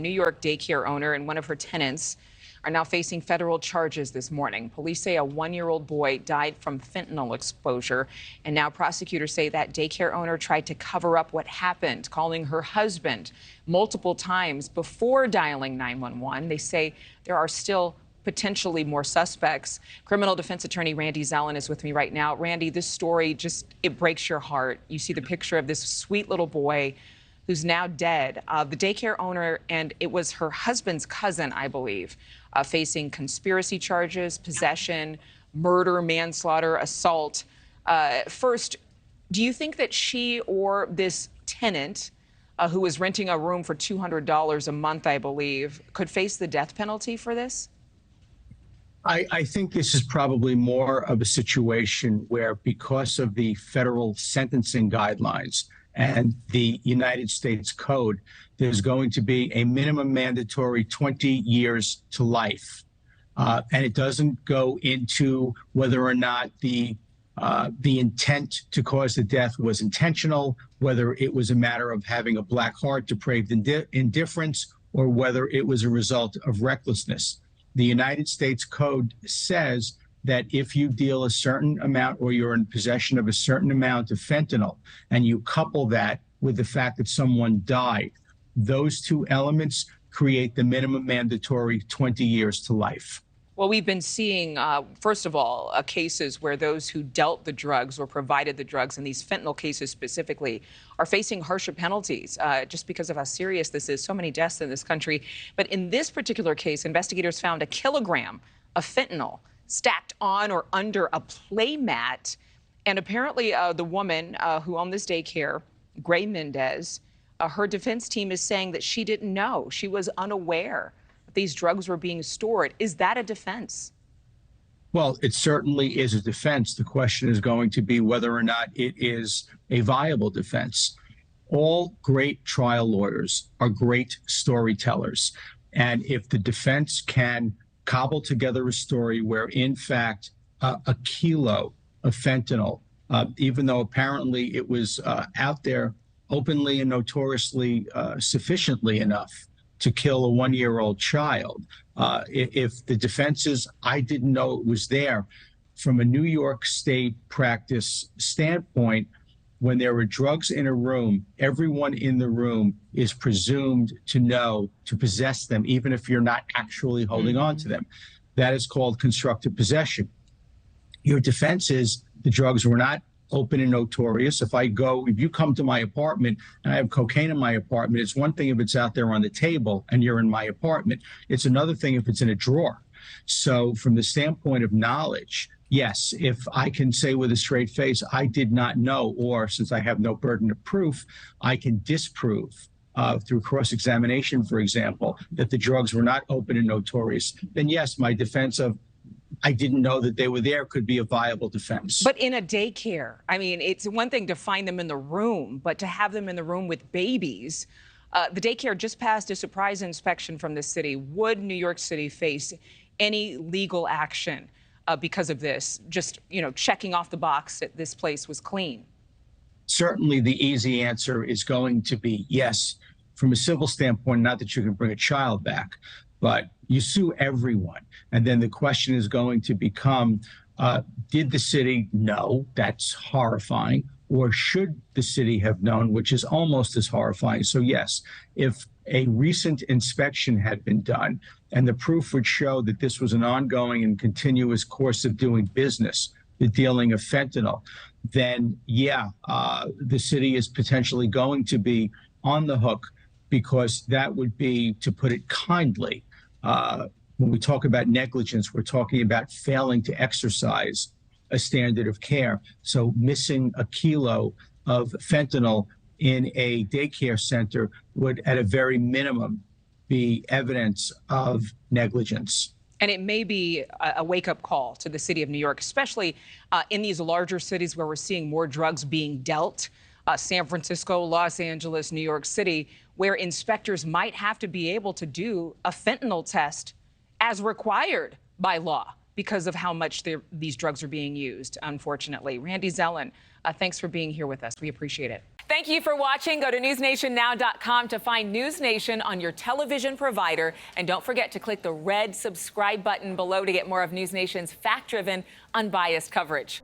New York daycare owner and one of her tenants are now facing federal charges this morning. Police say a one-year-old boy died from fentanyl exposure, and now prosecutors say that daycare owner tried to cover up what happened, calling her husband multiple times before dialing 911. They say there are still potentially more suspects. Criminal defense attorney Randy Zelin is with me right now. Randy, this story it breaks your heart. You see the picture of this sweet little boy who's now dead. The daycare owner, and it was her husband's cousin, I believe, facing conspiracy charges, possession, murder, manslaughter, assault. First, do you think that she or this tenant, who was renting a room for $200 a month, I believe, could face the death penalty for this? I think this is probably more of a situation where, because of the federal sentencing guidelines and the United States Code, there's going to be a minimum mandatory 20 years to life. And it doesn't go into whether or not the intent to cause the death was intentional, whether it was a matter of having a black heart, depraved indifference, or whether it was a result of recklessness. The United States Code says that if you deal a certain amount or you're in possession of a certain amount of fentanyl and you couple that with the fact that someone died, those two elements create the minimum mandatory 20 years to life. Well, we've been seeing, first of all, cases where those who dealt the drugs or provided the drugs, in these fentanyl cases specifically, are facing harsher penalties just because of how serious this is. So many deaths in this country. But in this particular case, investigators found a kilogram of fentanyl stacked on or under a play mat. And apparently the woman who owned this daycare, Gray Mendez, her defense team is saying that she didn't know. She was unaware these drugs were being stored. Is that a defense? Well, it certainly is a defense. The question is going to be whether or not it is a viable defense. All great trial lawyers are great storytellers. And if the defense can cobble together a story where, in fact, a kilo of fentanyl, even though apparently it was out there openly and notoriously sufficiently enough to kill a one-year-old child. If the defense is, I didn't know it was there, from a New York State practice standpoint, when there are drugs in a room, everyone in the room is presumed to know, to possess them, even if you're not actually holding on to them. That is called constructive possession. Your defense is the drugs were not open and notorious. If you come to my apartment and I have cocaine in my apartment, it's one thing if it's out there on the table and you're in my apartment. It's another thing if it's in a drawer. So from the standpoint of knowledge, yes, if I can say with a straight face, I did not know, or since I have no burden of proof, I can disprove through cross-examination, for example, that the drugs were not open and notorious, then yes, my defense of I didn't know that they were there could be a viable defense. But in a daycare, I mean, it's one thing to find them in the room, but to have them in the room with babies. The daycare just passed a surprise inspection from the city. Would New York City face any legal action because of this? Just, checking off the box that this place was clean. Certainly the easy answer is going to be yes. From a civil standpoint, not that you can bring a child back, but you sue everyone. And then the question is going to become, did the city know? That's horrifying. Or should the city have known, which is almost as horrifying. So yes, if a recent inspection had been done and the proof would show that this was an ongoing and continuous course of doing business, the dealing of fentanyl, then yeah, the city is potentially going to be on the hook, because that would be, to put it kindly, when we talk about negligence, we're talking about failing to exercise a standard of care. So missing a kilo of fentanyl in a daycare center would, at a very minimum, be evidence of negligence. And it may be a wake-up call to the city of New York, especially in these larger cities where we're seeing more drugs being dealt. San Francisco, Los Angeles, New York City, where inspectors might have to be able to do a fentanyl test as required by law because of how much these drugs are being used, unfortunately. Randy Zelin, thanks for being here with us. We appreciate it. Thank you for watching. Go to newsnationnow.com to find News Nation on your television provider. And don't forget to click the red subscribe button below to get more of News Nation's fact-driven, unbiased coverage.